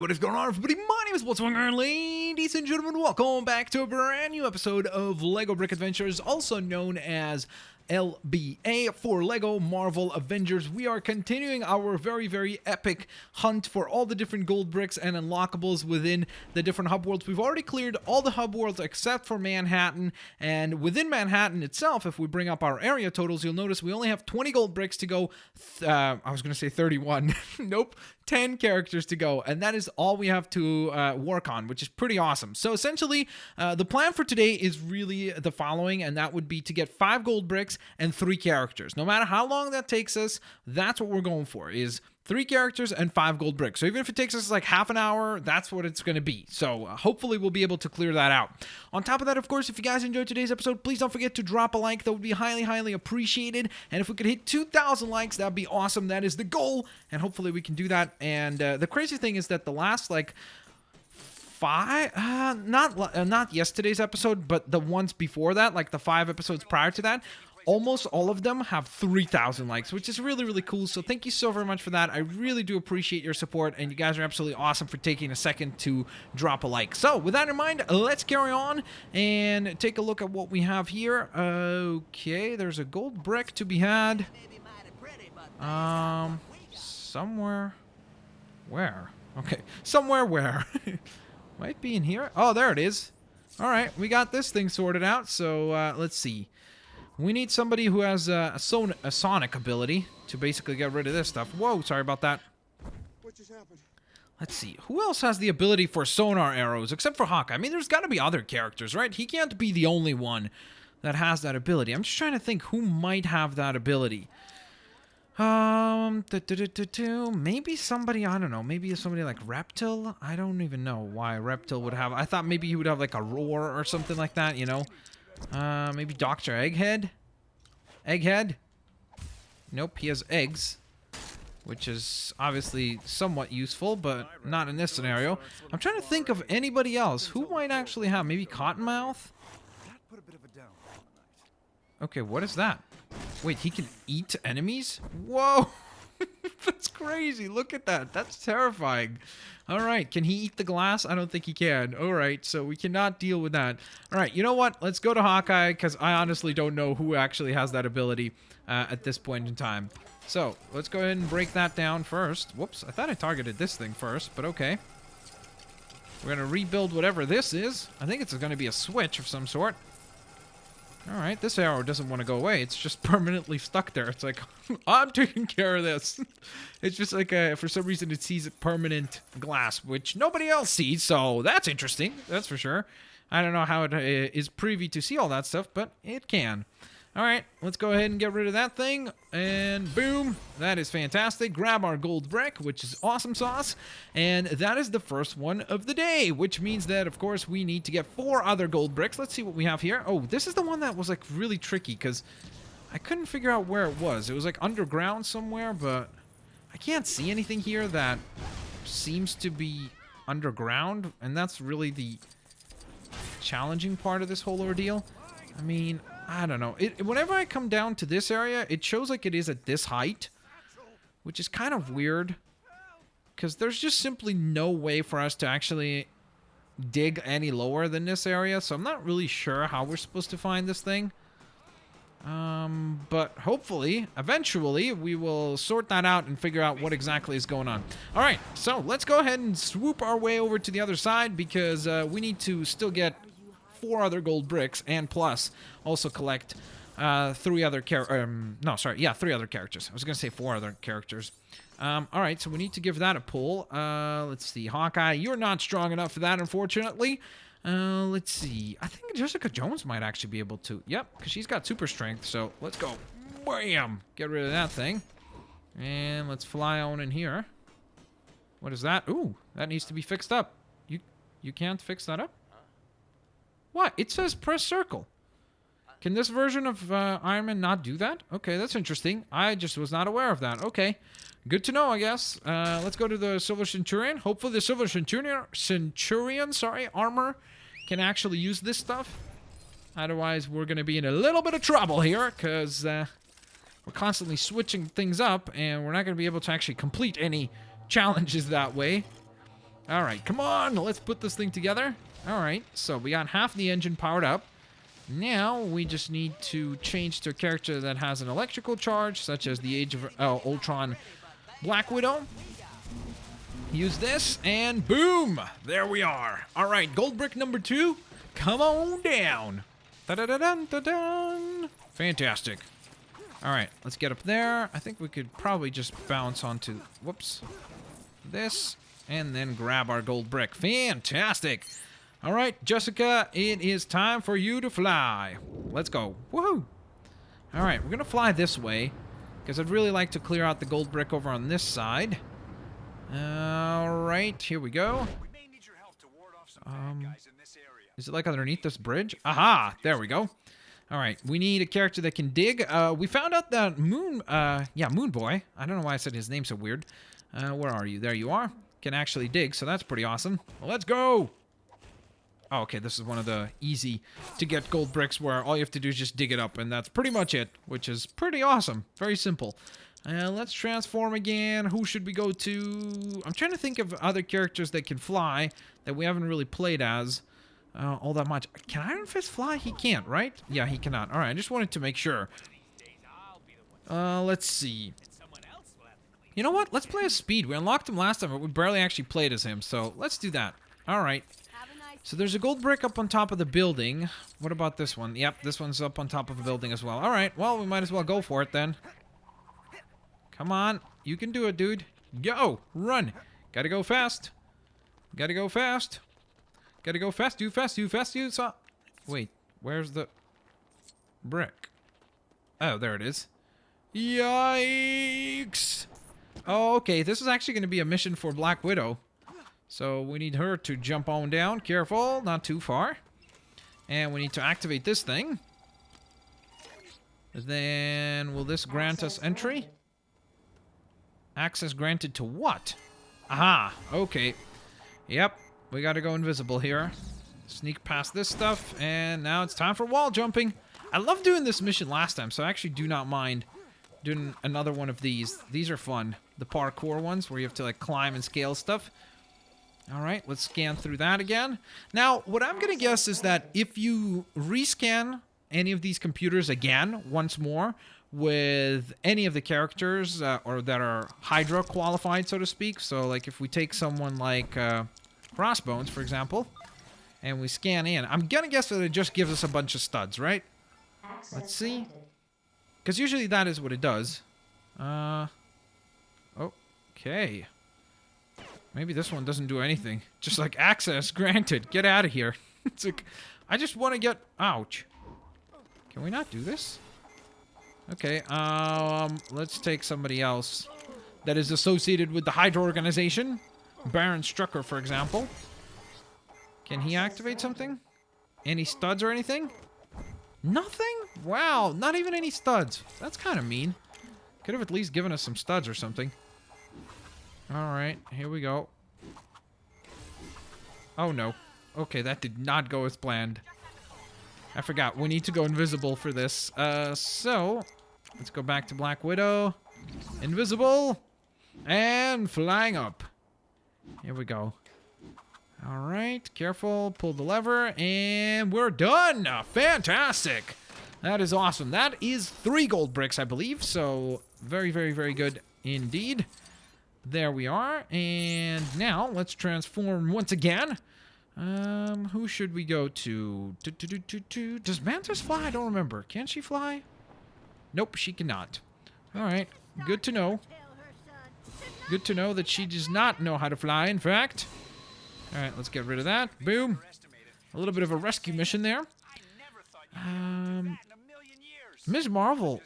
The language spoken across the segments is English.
What is going on, everybody? My name is Blitzwinger, and ladies and gentlemen, welcome back to a brand new episode of LEGO Brick Adventures, also known as LBA for LEGO Marvel Avengers. We are continuing our very epic hunt for all the different gold bricks and unlockables within the different hub worlds. We've already cleared all the hub worlds except for Manhattan, and within Manhattan itself, if we bring up our area totals, you'll notice we only have 20 gold bricks to go. I was going to say 31. Nope. 10 characters to go, and that is all we have to work on, which is pretty awesome. So essentially, the plan for today is really the following, and that would be to get 5 gold bricks and 3 characters. No matter how long that takes us, that's what we're going for, is 3 characters and 5 gold bricks. So even if it takes us like half an hour, that's what it's going to be. So hopefully we'll be able to clear that out. On top of that, of course, if you guys enjoyed today's episode, please don't forget to drop a like. That would be highly appreciated. And if we could hit 2,000 likes, that'd be awesome. That is the goal. And hopefully we can do that. And the crazy thing is that the last like 5, not yesterday's episode, but the ones before that, like the 5 episodes prior to that, almost all of them have 3,000 likes, which is really cool. So thank you so very much for that. I really do appreciate your support, and you guys are absolutely awesome for taking a second to drop a like. So with that in mind, let's carry on and take a look at what we have here. Okay, there's a gold brick to be had. Somewhere. Where? Okay, somewhere where? Might be in here. Oh, there it is. All right, we got this thing sorted out. So let's see. We need somebody who has a sonic ability to basically get rid of this stuff. Whoa, sorry about that. What just happened? Let's see. Who else has the ability for sonar arrows except for Hawkeye? I mean, there's got to be other characters, right? He can't be the only one that has that ability. I'm just trying to think who might have that ability. Maybe somebody, I don't know, maybe somebody like Reptile? I don't even know why Reptile would have. I thought maybe he would have like a roar or something like that, you know? Maybe Dr. Egghead? Egghead? Nope, he has eggs, which is obviously somewhat useful, but not in this scenario. I'm trying to think of anybody else who might actually have. Maybe Cottonmouth? Okay, what is that? Wait, he can eat enemies? Whoa! That's crazy. Look at that. That's terrifying. All right. Can he eat the glass? I don't think he can. All right. So we cannot deal with that. All right. You know what? Let's go to Hawkeye, because I honestly don't know who actually has that ability at this point in time. So let's go ahead and break that down first. Whoops. I thought I targeted this thing first, but okay. We're going to rebuild whatever this is. I think it's going to be a switch of some sort. All right, this arrow doesn't want to go away. It's just permanently stuck there. It's like, I'm taking care of this. It's just like, for some reason, it sees a permanent glass, which nobody else sees, so that's interesting. That's for sure. I don't know how it is privy to see all that stuff, but it can. All right, let's go ahead and get rid of that thing, and boom, that is fantastic. Grab our gold brick, which is awesome sauce, and that is the first one of the day, which means that, of course, we need to get 4 other gold bricks. Let's see what we have here. Oh, this is the one that was, like, really tricky, because I couldn't figure out where it was. It was, like, underground somewhere, but I can't see anything here that seems to be underground, and that's really the challenging part of this whole ordeal. I mean, I don't know. Whenever I come down to this area, it shows like it is at this height, which is kind of weird, because there's just simply no way for us to actually dig any lower than this area, so I'm not really sure how we're supposed to find this thing. But hopefully, eventually, we will sort that out and figure out what exactly is going on. All right, so let's go ahead and swoop our way over to the other side, because we need to still get 4 other gold bricks, and plus also collect 3 other 3 other characters. I was gonna say 4 other characters. All right, so we need to give that a pull. Let's see, Hawkeye, you're not strong enough for that, unfortunately. Let's see, I think Jessica Jones might actually be able to. Yep, because she's got super strength. So let's go. Bam! Get rid of that thing, and let's fly on in here. What is that? Ooh, that needs to be fixed up. You can't fix that up? What? It says press circle. Can this version of Iron Man not do that? Okay, that's interesting. I just was not aware of that. Okay. Good to know, I guess. Let's go to the Silver Centurion. Hopefully the Silver Centurion, armor can actually use this stuff. Otherwise, we're going to be in a little bit of trouble here, because we're constantly switching things up, and we're not going to be able to actually complete any challenges that way. All right, come on. Let's put this thing together. All right, so we got half the engine powered up. Now we just need to change to a character that has an electrical charge, such as the Age of Ultron Black Widow. Use this, and boom! There we are. All right, gold brick number 2. Come on down. Da-da-da-dun-da-dun. Fantastic. All right, let's get up there. I think we could probably just bounce onto, whoops, this, and then grab our gold brick. Fantastic. All right, Jessica, it is time for you to fly. Let's go. Woohoo! All right, we're going to fly this way because I'd really like to clear out the gold brick over on this side. All right, here we go. Is it like underneath this bridge? Aha! There we go. All right, we need a character that can dig. We found out that Moon Boy. I don't know why I said his name so weird. Where are you? There you are. Can actually dig, so that's pretty awesome. Well, let's go! Oh, okay, this is one of the easy to get gold bricks where all you have to do is just dig it up, and that's pretty much it, which is pretty awesome. Very simple. Let's transform again. Who should we go to? I'm trying to think of other characters that can fly that we haven't really played as all that much. Can Iron Fist fly? He can't, right? Yeah, he cannot. All right, I just wanted to make sure. Let's see. You know what? Let's play as Speed. We unlocked him last time, but we barely actually played as him, so let's do that. All right. So there's a gold brick up on top of the building. What about this one? Yep, this one's up on top of the building as well. All right, well, we might as well go for it then. Come on. You can do it, dude. Go. Run. Gotta go fast. Gotta go fast. Gotta go fast. Do fast. Do fast. Do so. Wait, where's the brick? Oh, there it is. Yikes. Oh, okay. This is actually going to be a mission for Black Widow. So we need her to jump on down. Careful, not too far. And we need to activate this thing. Then will this grant us entry? Access granted to what? Aha, okay. Yep, we gotta go invisible here. Sneak past this stuff, and now it's time for wall jumping. I love doing this mission last time, so I actually do not mind doing another one of these. These are fun. The parkour ones, where you have to like climb and scale stuff. All right, let's scan through that again. Now, what I'm going to guess is that if you rescan any of these computers again, once more, with any of the characters or that are Hydra qualified, so to speak. So, like, if we take someone like Crossbones, for example, and we scan in, I'm going to guess that it just gives us a bunch of studs, right? Let's see. Because usually that is what it does. Okay. Maybe this one doesn't do anything. Just like access granted. Get out of here. It's like, I just want to get... Ouch. Can we not do this? Okay, let's take somebody else that is associated with the Hydra organization. Baron Strucker, for example. Can he activate something? Any studs or anything? Nothing? Wow, not even any studs. That's kind of mean. Could have at least given us some studs or something. Alright, here we go. Oh no. Okay, that did not go as planned. I forgot, we need to go invisible for this. So, let's go back to Black Widow. Invisible. And flying up. Here we go. Alright, careful, pull the lever, and we're done! Fantastic! That is awesome. That is 3 gold bricks, I believe, so very, very, very good indeed. There we are, and now let's transform once again. Who should we go to? Does Mantis fly? I don't remember. Can she fly? Nope, she cannot. Alright, good to know. Good to know that she does not know how to fly, in fact. Alright, let's get rid of that. Boom. A little bit of a rescue mission there. Ms. Marvel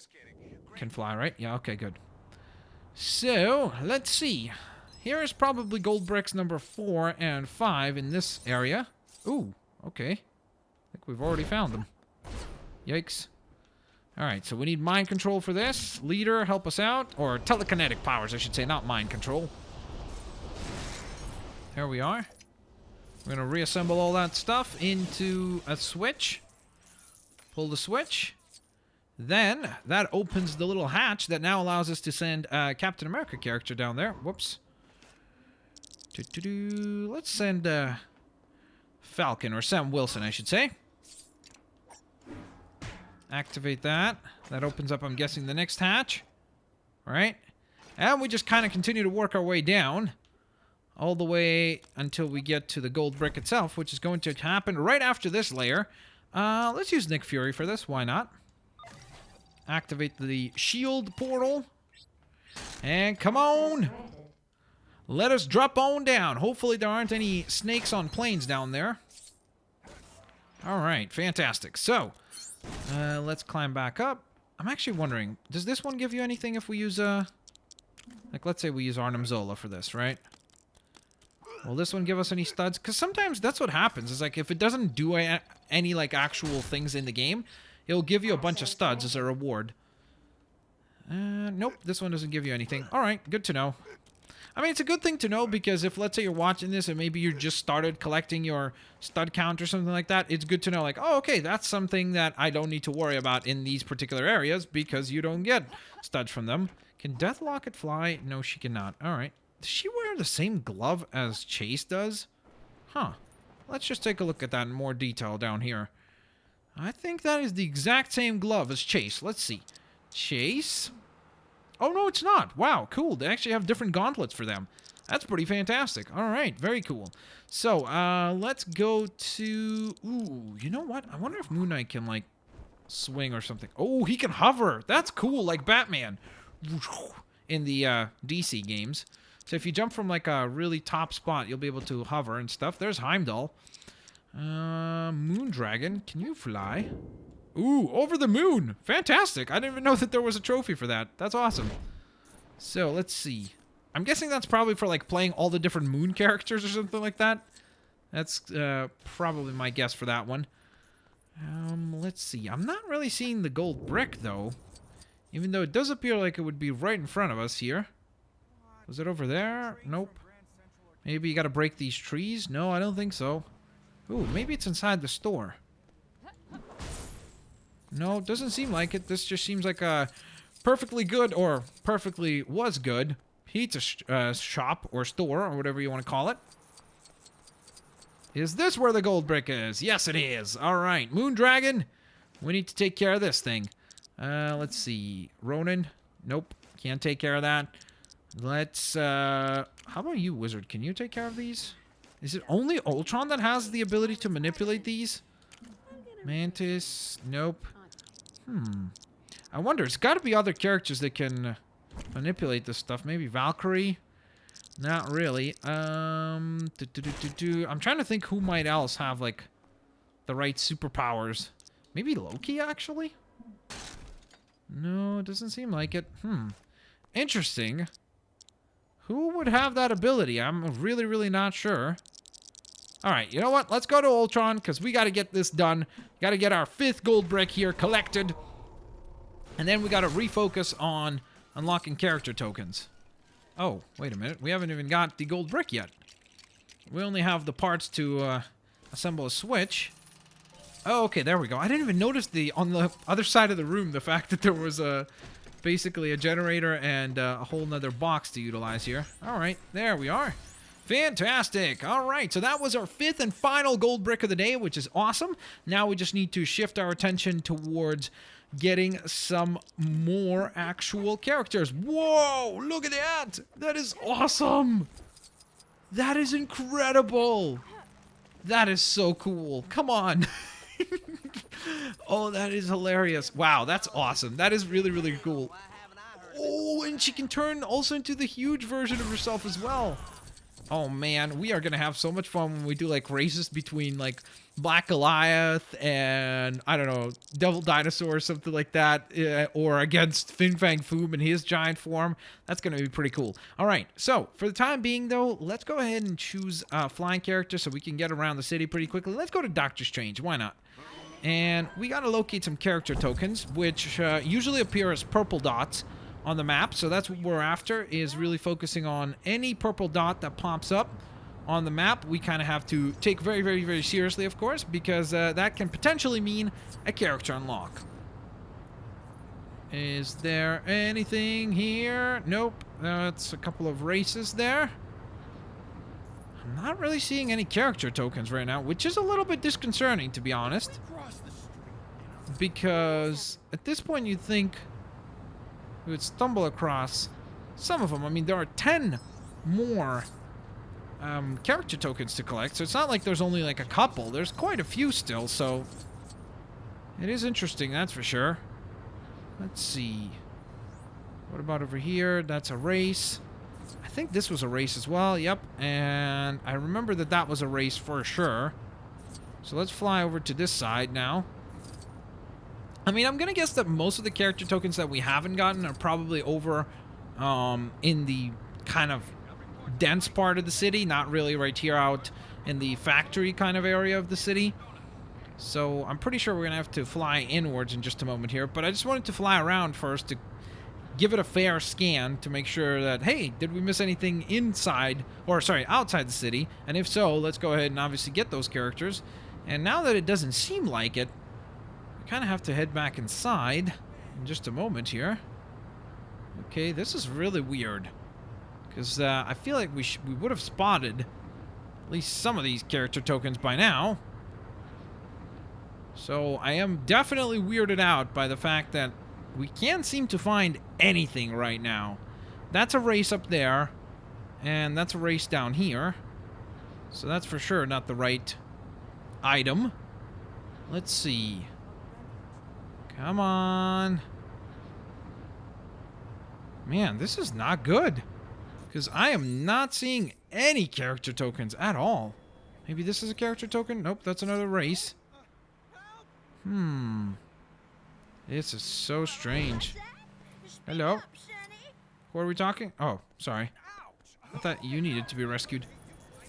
can fly, right? Yeah, okay, good. So, let's see. Here is probably gold bricks number 4 and 5 in this area. Ooh, okay. I think we've already found them. Yikes. Alright, so we need mind control for this. Leader, help us out. Or telekinetic powers, I should say, not mind control. There we are. We're going to reassemble all that stuff into a switch. Pull the switch. Then, that opens the little hatch that now allows us to send a Captain America character down there. Whoops. Let's send Falcon, or Sam Wilson, I should say. Activate that. That opens up, I'm guessing, the next hatch. All right. And we just kind of continue to work our way down. All the way until we get to the gold brick itself, which is going to happen right after this layer. Let's use Nick Fury for this. Why not? Activate the shield portal. And come on. Let us drop on down. Hopefully there aren't any snakes on planes down there. All right, fantastic. So, let's climb back up. I'm actually wondering, does this one give you anything if we use, like, let's say we use Arnim Zola for this, right? Will this one give us any studs? Because sometimes that's what happens. It's like, if it doesn't do any, like, actual things in the game, it'll give you a bunch of studs as a reward. Nope, this one doesn't give you anything. All right, good to know. I mean, it's a good thing to know because if, let's say, you're watching this and maybe you just started collecting your stud count or something like that, it's good to know, like, oh, okay, that's something that I don't need to worry about in these particular areas because you don't get studs from them. Can Death Locket fly? No, she cannot. All right. Does she wear the same glove as Chase does? Huh. Let's just take a look at that in more detail down here. I think that is the exact same glove as Chase. Let's see. Chase? Oh, no, it's not. Wow, cool. They actually have different gauntlets for them. That's pretty fantastic. All right, very cool. So, let's go to... Ooh, you know what? I wonder if Moon Knight can, like, swing or something. Oh, he can hover. That's cool, like Batman. In the DC games. So if you jump from, like, a really top spot, you'll be able to hover and stuff. There's Heimdall. Moondragon, can you fly? Ooh, over the moon. Fantastic. I didn't even know that there was a trophy for that. That's awesome. So, let's see. I'm guessing that's probably for, like, playing all the different moon characters or something like that. That's probably my guess for that one. Let's see. I'm not really seeing the gold brick, though. Even though it does appear like it would be right in front of us here. Was it over there? Nope. Maybe you gotta break these trees? No, I don't think so. Ooh, maybe it's inside the store. No, it doesn't seem like it. This just seems like a perfectly good, or perfectly was good, pizza shop, or store, or whatever you want to call it. Is this where the gold brick is? Yes, it is. Alright, Moondragon. We need to take care of this thing. Let's see. Ronan? Nope. Can't take care of that. Let's, how about you, Wizard? Can you take care of these? Is it only Ultron that has the ability to manipulate these? Mantis? Nope. I wonder. It's got to be other characters that can manipulate this stuff. Maybe Valkyrie? Not really. I'm trying to think who might else have, like, the right superpowers. Maybe Loki, actually? No, it doesn't seem like it. Interesting. Who would have that ability? I'm really, really not sure. Alright, you know what? Let's go to Ultron, because we got to get this done. Got to get our 5th gold brick here collected. And then we got to refocus on unlocking character tokens. Oh, wait a minute. We haven't even got the gold brick yet. We only have the parts to assemble a switch. Oh, okay, there we go. I didn't even notice on the other side of the room, the fact that there was basically a generator and a whole nother box to utilize here. All right, there we are. Fantastic. All right, so that was our 5th and final gold brick of the day, which is awesome. Now we just need to shift our attention towards getting some more actual characters. Whoa, look at that. That is awesome. That is incredible. That is so cool. Come on. Oh, that is hilarious. Wow, that's awesome. That is really, really cool. Oh, and she can turn also into the huge version of herself as well. Oh, man, we are going to have so much fun when we do, like, races between, like, Black Goliath and, I don't know, Devil Dinosaur or something like that, or against Fin Fang Foom in his giant form. That's going to be pretty cool. All right, so for the time being, though, let's go ahead and choose a flying character so we can get around the city pretty quickly. Let's go to Doctor Strange. Why not? And we got to locate some character tokens, which usually appear as purple dots on the map. So that's what we're after, is really focusing on any purple dot that pops up on the map. We kind of have to take very, very, very seriously, of course, because that can potentially mean a character unlock. Is there anything here? Nope. That's a couple of races there. I'm not really seeing any character tokens right now, which is a little bit disconcerting, to be honest. Because at this point you'd think we would stumble across some of them. I mean, there are 10 more character tokens to collect, so it's not like there's only like a couple. There's quite a few still, so it is interesting, that's for sure. Let's see. What about over here? That's a race. I think this was a race as well. Yep. And I remember that that was a race for sure. So let's fly over to this side now. I mean, I'm going to guess that most of the character tokens that we haven't gotten are probably over in the kind of dense part of the city. Not really right here out in the factory kind of area of the city. So I'm pretty sure we're going to have to fly inwards in just a moment here. But I just wanted to fly around first to give it a fair scan to make sure that, hey, did we miss anything inside, or sorry, outside the city? And if so, let's go ahead and obviously get those characters. And now that it doesn't seem like it, we kind of have to head back inside in just a moment here. Okay, this is really weird. Because I feel like we would have spotted at least some of these character tokens by now. So I am definitely weirded out by the fact that we can't seem to find anything right now. That's a race up there, and that's a race down here. So that's for sure not the right item. Let's see. Come on. Man, this is not good. Because I am not seeing any character tokens at all. Maybe this is a character token? Nope, that's another race. This is so strange. Hello? Who are we talking? Oh, sorry. I thought you needed to be rescued.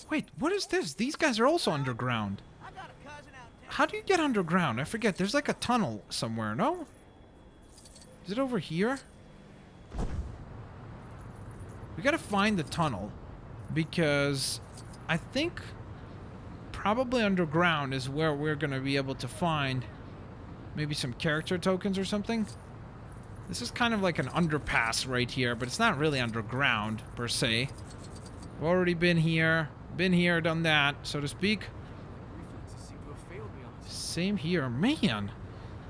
Wait, what is this? These guys are also underground. How do you get underground? I forget. There's like a tunnel somewhere, no? Is it over here? We gotta find the tunnel. Because I think probably underground is where we're gonna be able to find maybe some character tokens or something. This is kind of like an underpass right here, but it's not really underground, per se. We've already been here, done that, so to speak. Same here. Man,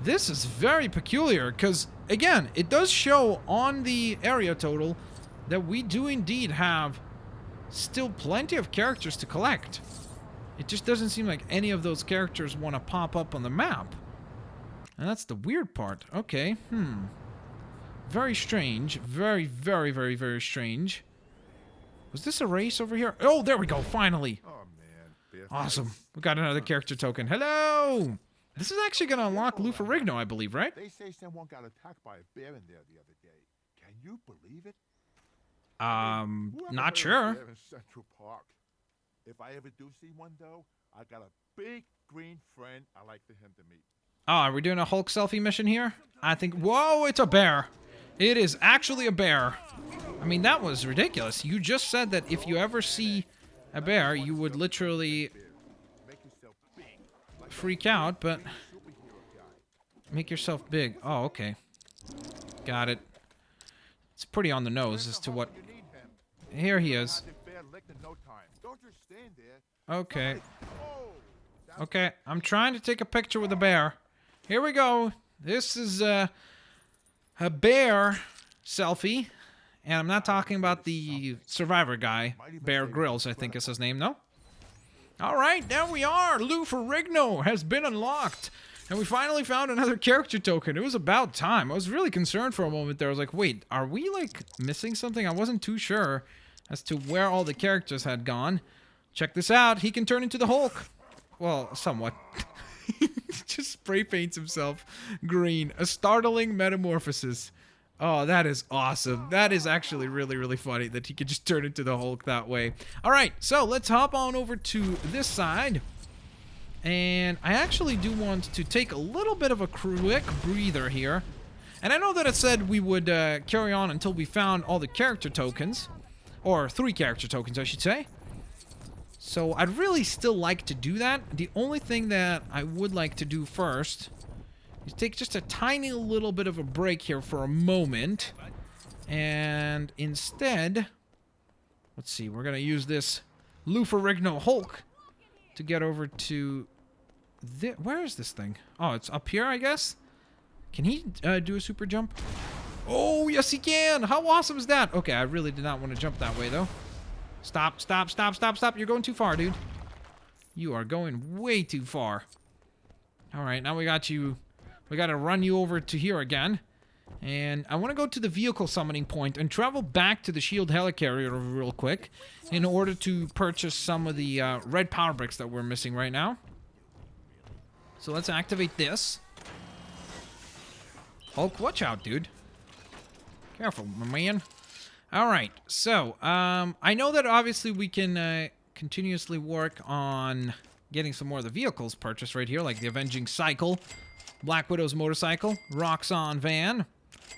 this is very peculiar, because, again, it does show on the area total that we do indeed have still plenty of characters to collect. It just doesn't seem like any of those characters want to pop up on the map. And that's the weird part. Okay, very strange. Very, very, very, very strange. Was this a race over here? Oh, there we go, finally. Oh, man. Awesome. We got another character token. Hello! This is actually going to unlock Lou Ferrigno, I believe, right? They say someone got attacked by a bear in there the other day. Can you believe it? Not sure. In Central Park. If I ever do see one, though, I got a big green friend I like for him to meet. Oh, are we doing a Hulk selfie mission here? I think... Whoa, it's a bear. It is actually a bear. I mean, that was ridiculous. You just said that if you ever see a bear, you would literally freak out, but... Make yourself big. Oh, okay. Got it. It's pretty on the nose as to what... Here he is. Okay. Okay, I'm trying to take a picture with a bear. Here we go. This is a bear selfie. And I'm not talking about the Survivor guy. Bear Grylls, I think is his name, no? Alright, there we are. Lou Ferrigno has been unlocked. And we finally found another character token. It was about time. I was really concerned for a moment there. I was like, wait, are we, like, missing something? I wasn't too sure as to where all the characters had gone. Check this out. He can turn into the Hulk. Well, somewhat. Just spray paints himself green. A startling metamorphosis. Oh, that is awesome. That is actually really, really funny that he could just turn into the Hulk that way. All right, so let's hop on over to this side. And I actually do want to take a little bit of a quick breather here. And I know that it said we would carry on until we found all the character tokens. Or 3 character tokens, I should say. So I'd really still like to do that. The only thing that I would like to do first is take just a tiny little bit of a break here for a moment. And instead, let's see, we're going to use this Lou Ferrigno Hulk to get over to... Where is this thing? Oh, it's up here, I guess? Can he do a super jump? Oh, yes, he can! How awesome is that? Okay, I really did not want to jump that way, though. Stop, stop, stop, stop, stop. You're going too far, dude. You are going way too far. All right, now we got you. We got to run you over to here again. And I want to go to the vehicle summoning point and travel back to the shield helicarrier real quick in order to purchase some of the red power bricks that we're missing right now. So let's activate this. Hulk, watch out, dude. Careful, my man. All right, so I know that obviously we can continuously work on getting some more of the vehicles purchased right here, like the Avenging Cycle, Black Widow's motorcycle, Roxxon van,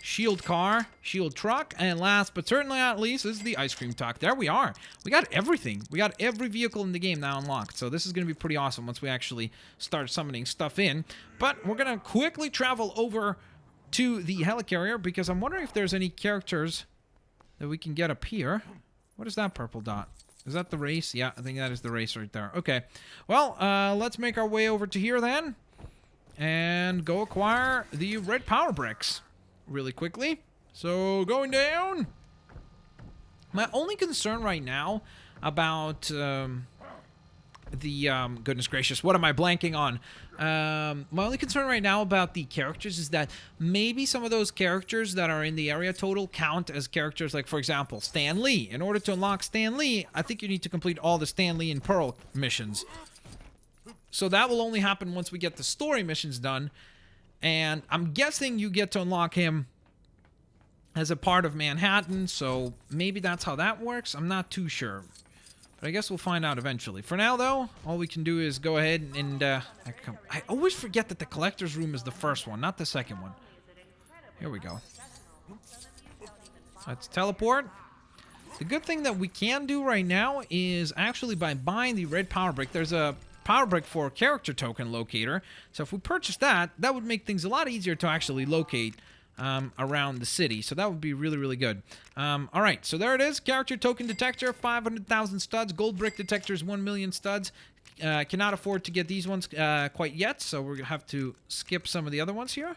Shield car, Shield truck, and last but certainly not least is the ice cream truck. There we are. We got everything. We got every vehicle in the game now unlocked. So this is going to be pretty awesome once we actually start summoning stuff in. But we're going to quickly travel over to the helicarrier because I'm wondering if there's any characters that we can get up here. What is that purple dot? Is that the race? Yeah, I think that is the race right there. Okay. Well, let's make our way over to here then and go acquire the red power bricks really quickly. So going down. My only concern right now about goodness gracious, what am I blanking on? My only concern right now about the characters is that maybe some of those characters that are in the area total count as characters, like for example Stan Lee. In order to unlock Stan Lee, I think you need to complete all the Stan Lee and Pearl missions. So that will only happen once we get the story missions done. And I'm guessing you get to unlock him as a part of Manhattan, so maybe that's how that works. I'm not too sure. But I guess we'll find out eventually. For now, though, all we can do is go ahead and... I always forget that the collector's room is the first one, not the second one. Here we go. Let's teleport. The good thing that we can do right now is actually by buying the red power brick, there's a power brick for character token locator. So if we purchase that, that would make things a lot easier to actually locate around the city. So that would be really, really good. All right, so there it is. Character token detector, 500,000 studs. Gold brick detectors, 1 million studs. Cannot afford to get these ones quite yet, so we're going to have to skip some of the other ones here.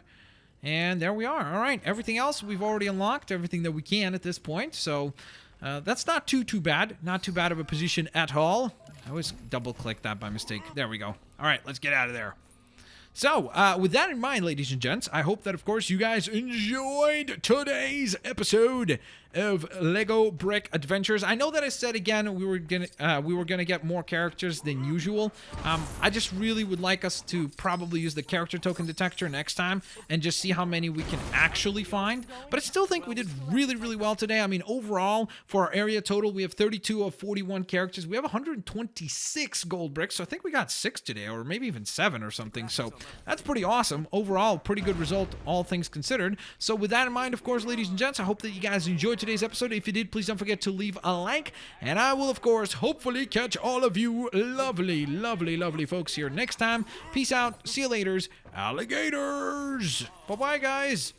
And there we are. All right, everything else we've already unlocked, everything that we can at this point. So that's not too bad. Not too bad of a position at all. I always double-click that by mistake. There we go. All right, let's get out of there. So, with that in mind, ladies and gents, I hope that, of course, you guys enjoyed today's episode of Lego Brick Adventures. I know that I said again we were gonna get more characters than usual. I just really would like us to probably use the character token detector next time and just see how many we can actually find. But I still think we did really, really well today. I mean, overall, for our area total, we have 32 of 41 characters. We have 126 gold bricks, so I think we got 6 today, or maybe even 7 or something. So that's pretty awesome. Overall, pretty good result, all things considered. So with that in mind, of course, ladies and gents, I hope that you guys enjoyed today's episode. If you did, please don't forget to leave a like, and I will, of course, hopefully catch all of you lovely, lovely, lovely folks here next time. Peace out. See you laters, alligators. Bye-bye, guys.